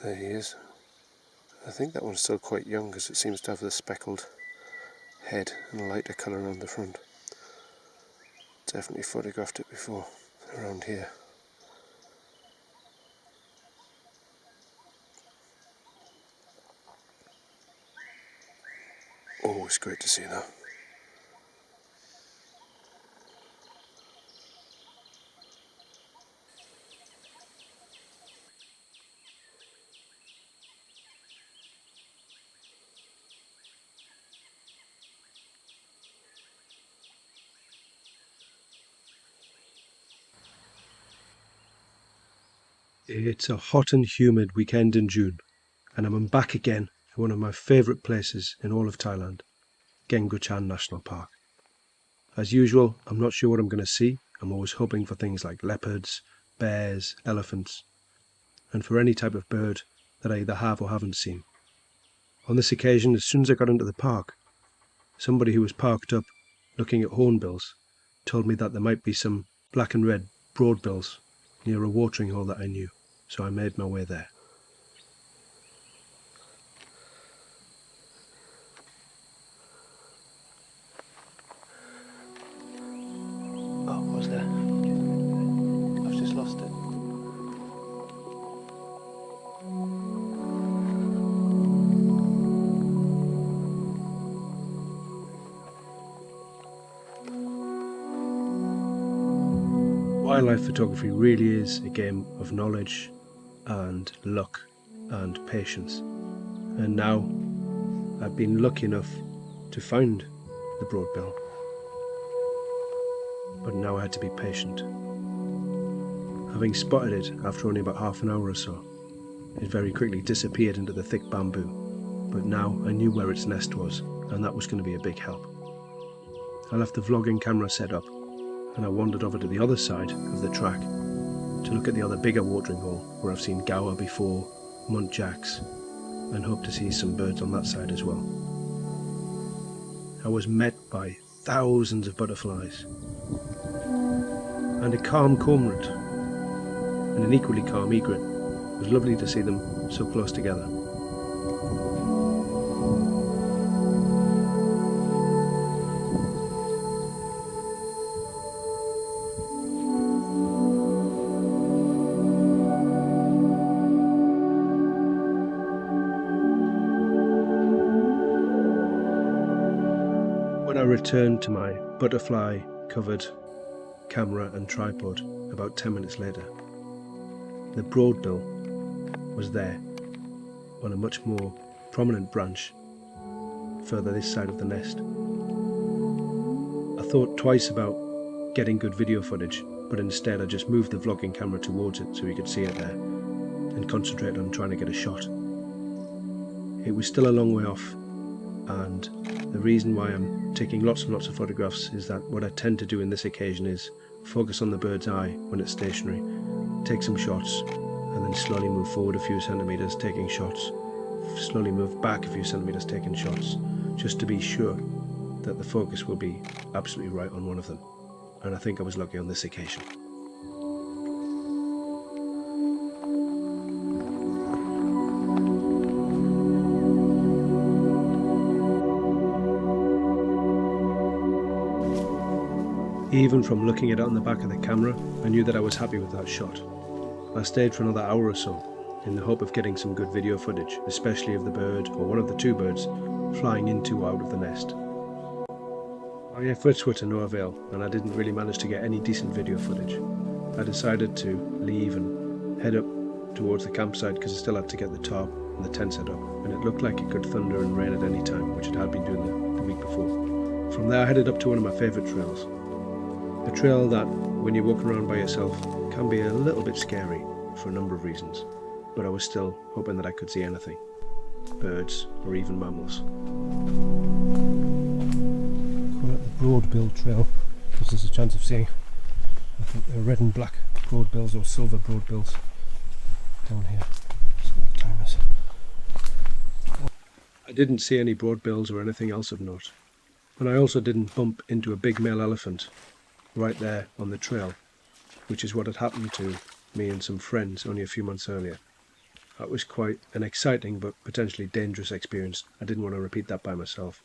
There he is. I think that one's still quite young because it seems to have the speckled head and a lighter colour around the front. Definitely photographed it before around here. Oh, it's great to see that. It's a hot and humid weekend in June, and I'm back again at one of my favourite places in all of Thailand, Kaeng Krachan National Park. As usual, I'm not sure what I'm going to see. I'm always hoping for things like leopards, bears, elephants, and for any type of bird that I either have or haven't seen. On this occasion, as soon as I got into the park, somebody who was parked up looking at hornbills told me that there might be some black and red broadbills near a watering hole that I knew, so I made my way there. Oh, what was there? I've just lost it. Wildlife photography really is a game of knowledge and luck and patience. And now I've been lucky enough to find the broadbill. But now I had to be patient. Having spotted it after only about half an hour or so, it very quickly disappeared into the thick bamboo. But now I knew where its nest was, and that was going to be a big help. I left the vlogging camera set up, and I wandered over to the other side of the track to look at the other bigger watering hole where I've seen gaur before, muntjacs, and hope to see some birds on that side as well. I was met by thousands of butterflies and a calm cormorant and an equally calm egret. It was lovely to see them so close together. When I returned to my butterfly-covered camera and tripod about 10 minutes later, the broadbill was there on a much more prominent branch further this side of the nest. I thought twice about getting good video footage, but instead I just moved the vlogging camera towards it so you could see it there and concentrate on trying to get a shot. It was still a long way off, and the reason why I'm taking lots and lots of photographs is that what I tend to do in this occasion is focus on the bird's eye when it's stationary, take some shots, and then slowly move forward a few centimetres taking shots, slowly move back a few centimetres taking shots, just to be sure that the focus will be absolutely right on one of them. And I think I was lucky on this occasion. Even from looking at it on the back of the camera, I knew that I was happy with that shot. I stayed for another hour or so, in the hope of getting some good video footage, especially of the bird, or one of the two birds, flying into or out of the nest. My efforts were to no avail, and I didn't really manage to get any decent video footage. I decided to leave and head up towards the campsite because I still had to get the tarp and the tent set up, and it looked like it could thunder and rain at any time, which it had been doing the week before. From there I headed up to one of my favourite trails. A trail that, when you're walking around by yourself, can be a little bit scary for a number of reasons, but I was still hoping that I could see anything, birds or even mammals. Call it the Broadbill Trail, because there's a chance of seeing, I think they're red and black broadbills or silver broadbills down here. Let's see what the time is. I didn't see any broadbills or anything else of note, and I also didn't bump into a big male elephant right there on the trail, which is what had happened to me and some friends only a few months earlier. That was quite an exciting but potentially dangerous experience. I didn't want to repeat that by myself.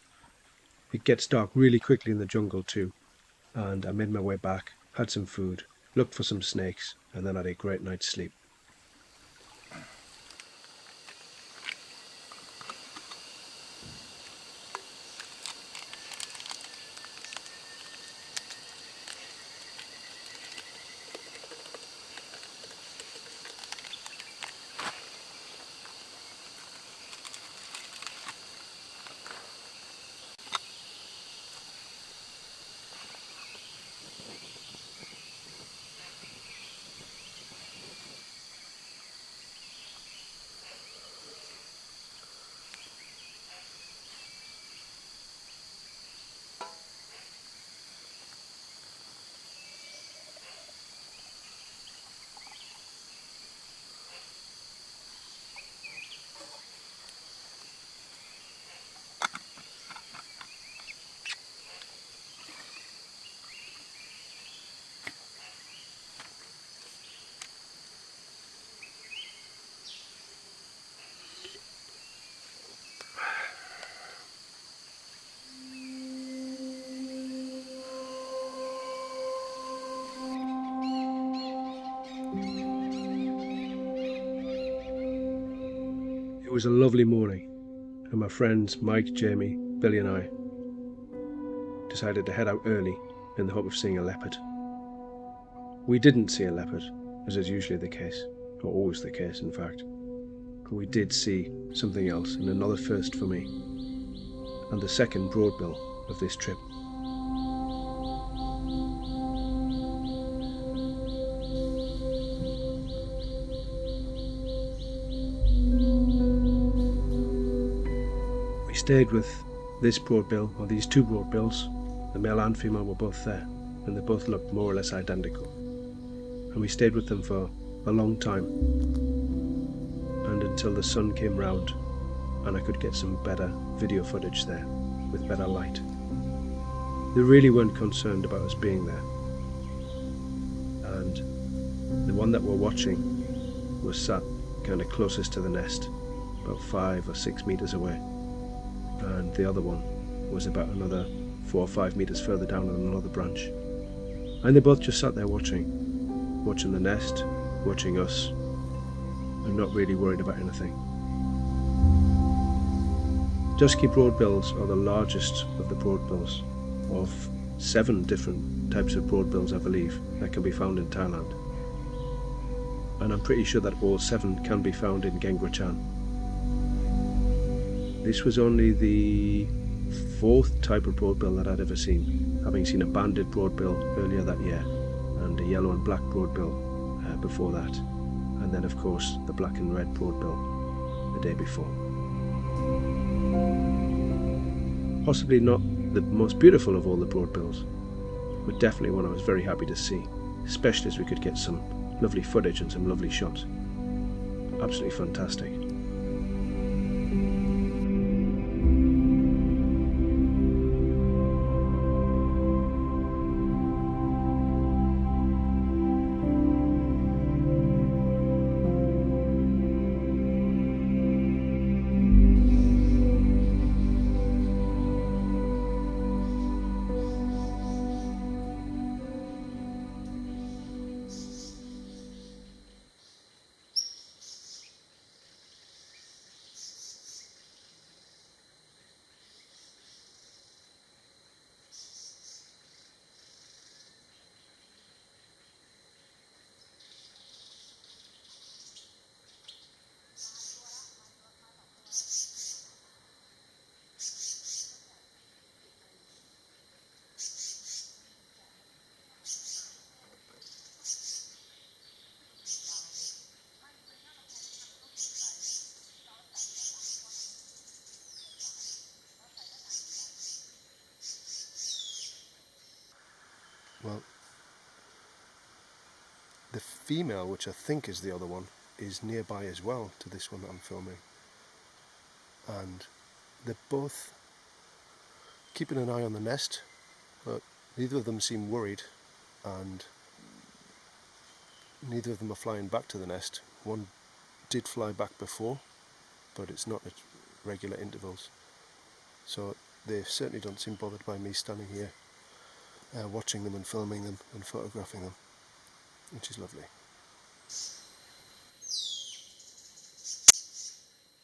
It gets dark really quickly in the jungle too, and I made my way back, had some food, looked for some snakes, and then had a great night's sleep. It was a lovely morning, and my friends Mike, Jamie, Billy and I decided to head out early in the hope of seeing a leopard. We didn't see a leopard, as is usually the case, or always the case in fact, but we did see something else, and another first for me, and the second broadbill of this trip. We stayed with this broadbill, or these two broadbills. The male and female were both there, and they both looked more or less identical. And we stayed with them for a long time, and until the sun came round and I could get some better video footage there with better light. They really weren't concerned about us being there, and the one that we're watching was sat kind of closest to the nest, about 5 or 6 meters away, and the other one was about another 4 or 5 meters further down on another branch. And they both just sat there watching the nest, watching us, and not really worried about anything. Dusky broadbills are the largest of the broadbills, of 7 different types of broadbills I believe that can be found in Thailand. And I'm pretty sure that all 7 can be found in Kaeng Krachan. This was only the 4th type of broadbill that I'd ever seen, having seen a banded broadbill earlier that year, and a yellow and black broadbill before that, and then of course the black and red broadbill the day before. Possibly not the most beautiful of all the broadbills, but definitely one I was very happy to see, especially as we could get some lovely footage and some lovely shots. Absolutely fantastic. Well, the female, which I think is the other one, is nearby as well to this one that I'm filming. And they're both keeping an eye on the nest, but neither of them seem worried, and neither of them are flying back to the nest. One did fly back before, but it's not at regular intervals. So they certainly don't seem bothered by me standing here watching them and filming them and photographing them, which is lovely.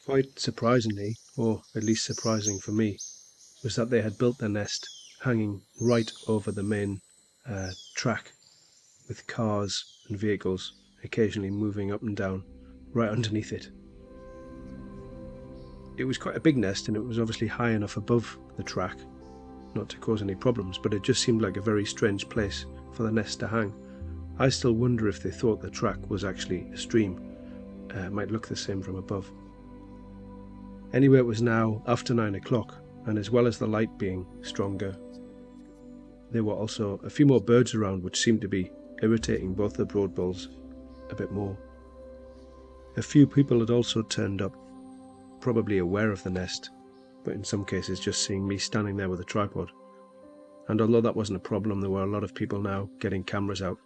Quite surprisingly, or at least surprising for me, was that they had built their nest hanging right over the main track, with cars and vehicles occasionally moving up and down right underneath it. It was quite a big nest, and it was obviously high enough above the track not to cause any problems, but it just seemed like a very strange place for the nest to hang. I still wonder if they thought the track was actually a stream. It might look the same from above. Anyway, it was now after 9 o'clock, and as well as the light being stronger, there were also a few more birds around, which seemed to be irritating both the broadbills a bit more. A few people had also turned up, probably aware of the nest, but in some cases just seeing me standing there with a tripod. And although that wasn't a problem, there were a lot of people now getting cameras out,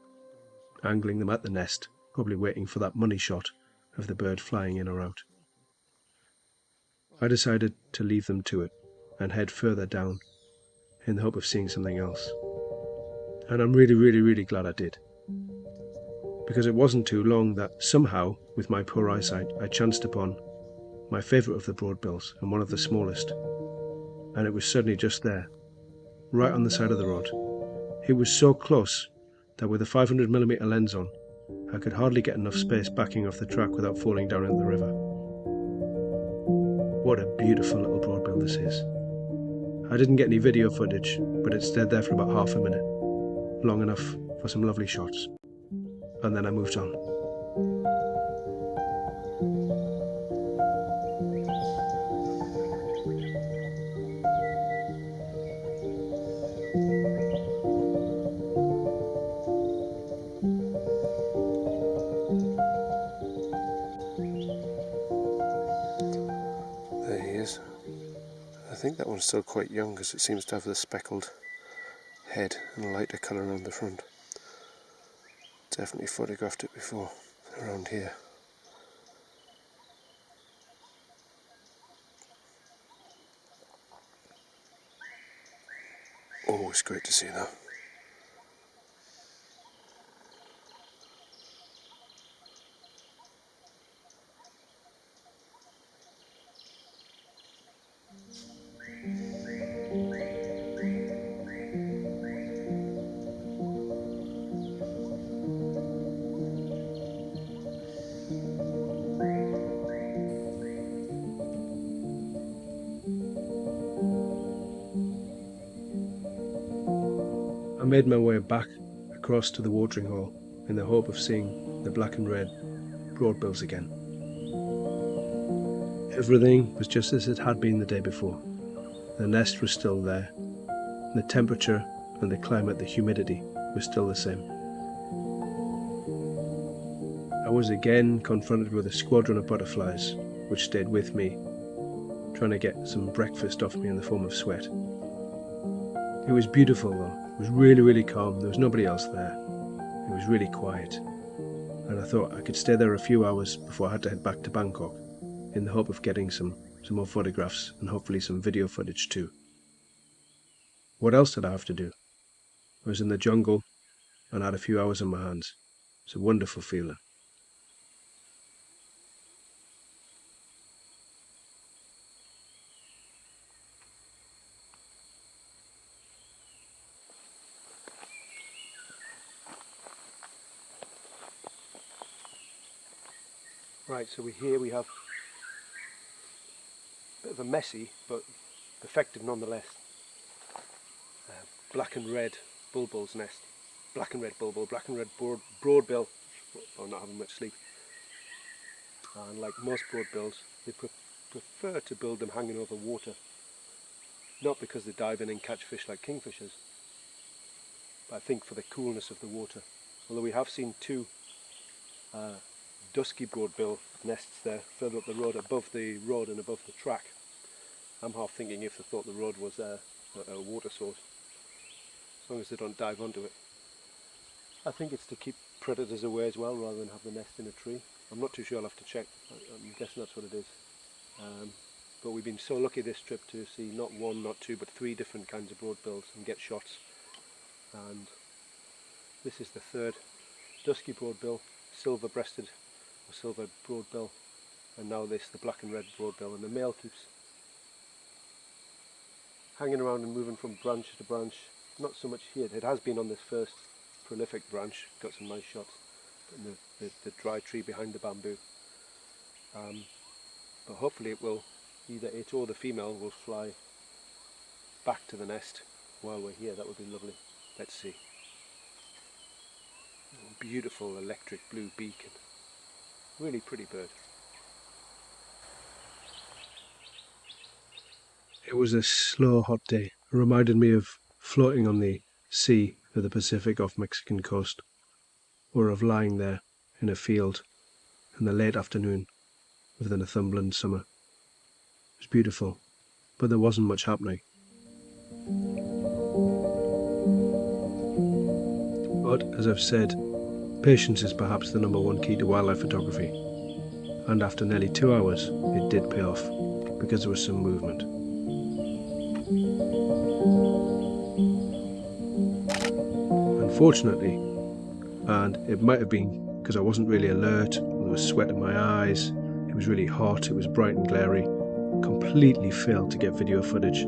angling them at the nest, probably waiting for that money shot of the bird flying in or out. I decided to leave them to it and head further down in the hope of seeing something else. And I'm really glad I did, because it wasn't too long that somehow, with my poor eyesight, I chanced upon my favourite of the broadbills and one of the smallest, and it was suddenly just there, right on the side of the road. It was so close that with a 500mm lens on, I could hardly get enough space backing off the track without falling down into the river. What a beautiful little broadbill this is. I didn't get any video footage, but it stayed there for about half a minute, long enough for some lovely shots, and then I moved on. There he is. I think that one's still quite young because it seems to have the speckled head and a lighter colour around the front. Definitely photographed it before around here. Oh, it's great to see that. I made my way back across to the watering hole in the hope of seeing the black and red broadbills again. Everything was just as it had been the day before. The nest was still there. The temperature and the climate, the humidity, was still the same. I was again confronted with a squadron of butterflies which stayed with me, trying to get some breakfast off me in the form of sweat. It was beautiful though. It was really calm. There was nobody else there. It was really quiet. And I thought I could stay there a few hours before I had to head back to Bangkok, in the hope of getting some more photographs and hopefully some video footage too. What else did I have to do? I was in the jungle and I had a few hours on my hands. It's a wonderful feeling. Right, so we have a bit of a messy but effective nonetheless black and red bulbul's nest. Black and red bulbul, black and red broadbill. I'm not having much sleep. And like most broadbills, they prefer to build them hanging over water. Not because they dive in and catch fish like kingfishers, but I think for the coolness of the water. Although we have seen two dusky broadbill nests there further up the road, above the road and above the track. I'm half thinking if they thought the road was a water source, as long as they don't dive onto it. I think it's to keep predators away as well, rather than have the nest in a tree. I'm not too sure, I'll have to check. I'm guessing that's what it is. But we've been so lucky this trip to see not one, not two, but 3 different kinds of broadbills and get shots. And this is the third dusky broadbill, silver-breasted or silver broadbill, and now this, the black and red broadbill. And the male keeps hanging around and moving from branch to branch. Not so much here. It has been on this first prolific branch, got some nice shots in the dry tree behind the bamboo. But hopefully it will, either it or the female will fly back to the nest while we're here. That would be lovely. Let's see. Beautiful electric blue beak, and really pretty bird. It was a slow hot day. It reminded me of floating on the sea of the Pacific off Mexican coast, or of lying there in a field in the late afternoon of the Northumberland summer. It was beautiful, but there wasn't much happening. But as I've said, patience is perhaps the #1 key to wildlife photography, and after nearly 2 hours it did pay off, because there was some movement. Unfortunately, and it might have been because I wasn't really alert, there was sweat in my eyes, it was really hot, it was bright and glary, completely failed to get video footage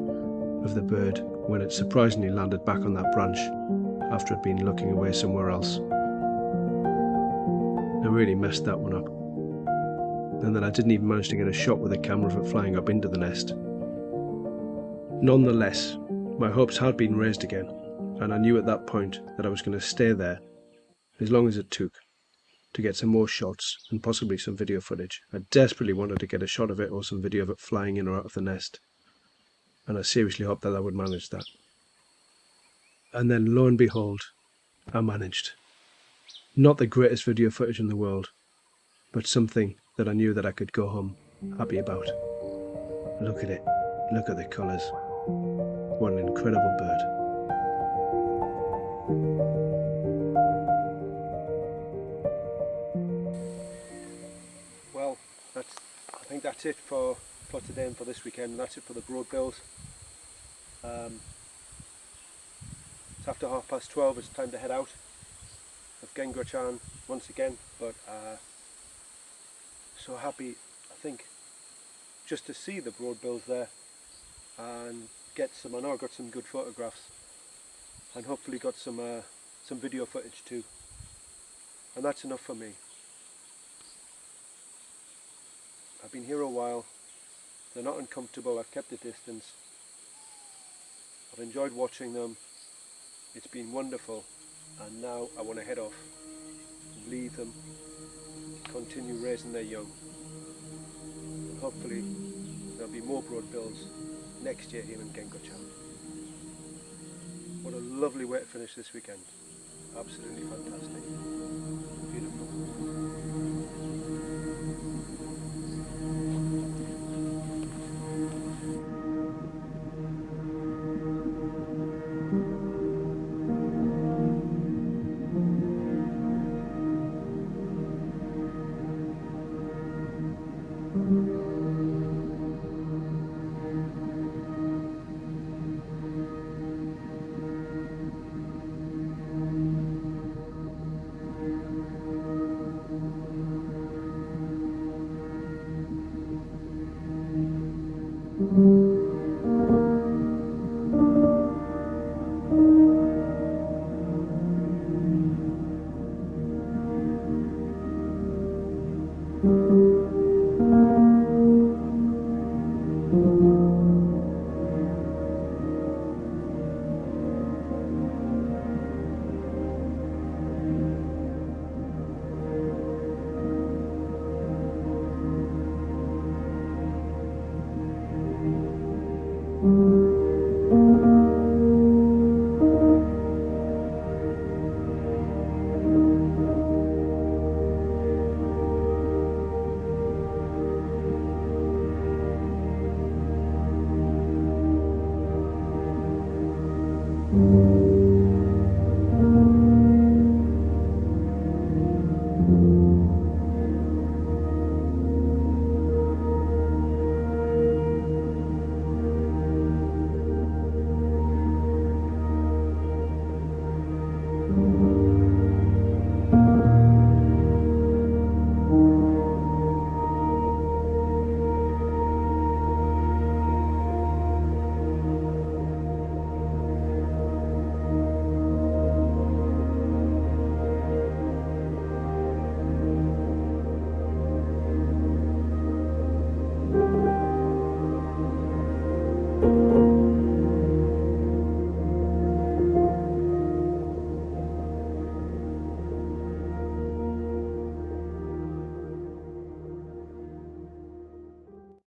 of the bird when it surprisingly landed back on that branch after it had been looking away somewhere else. I really messed that one up. And then I didn't even manage to get a shot with the camera of it flying up into the nest. Nonetheless, my hopes had been raised again, and I knew at that point that I was going to stay there as long as it took to get some more shots and possibly some video footage. I desperately wanted to get a shot of it or some video of it flying in or out of the nest, and I seriously hoped that I would manage that. And then lo and behold, I managed. Not the greatest video footage in the world, but something that I knew that I could go home happy about. Look at it, look at the colours. What an incredible bird. Well, I think that's it for today and for this weekend, and that's it for the Broadbills. It's after 12:30, it's time to head out of Kaeng Krachan once again, but so happy, I think, just to see the Broadbills there and get some. I know I got some good photographs and hopefully got some video footage too, and that's enough for me. I've been here a while, they're not uncomfortable, I've kept a distance, I've enjoyed watching them, it's been wonderful, and now I want to head off and leave them, continue raising their young, and hopefully there'll be more Broadbills next year here in Kaeng Krachan. What a lovely way to finish this weekend, absolutely fantastic, beautiful.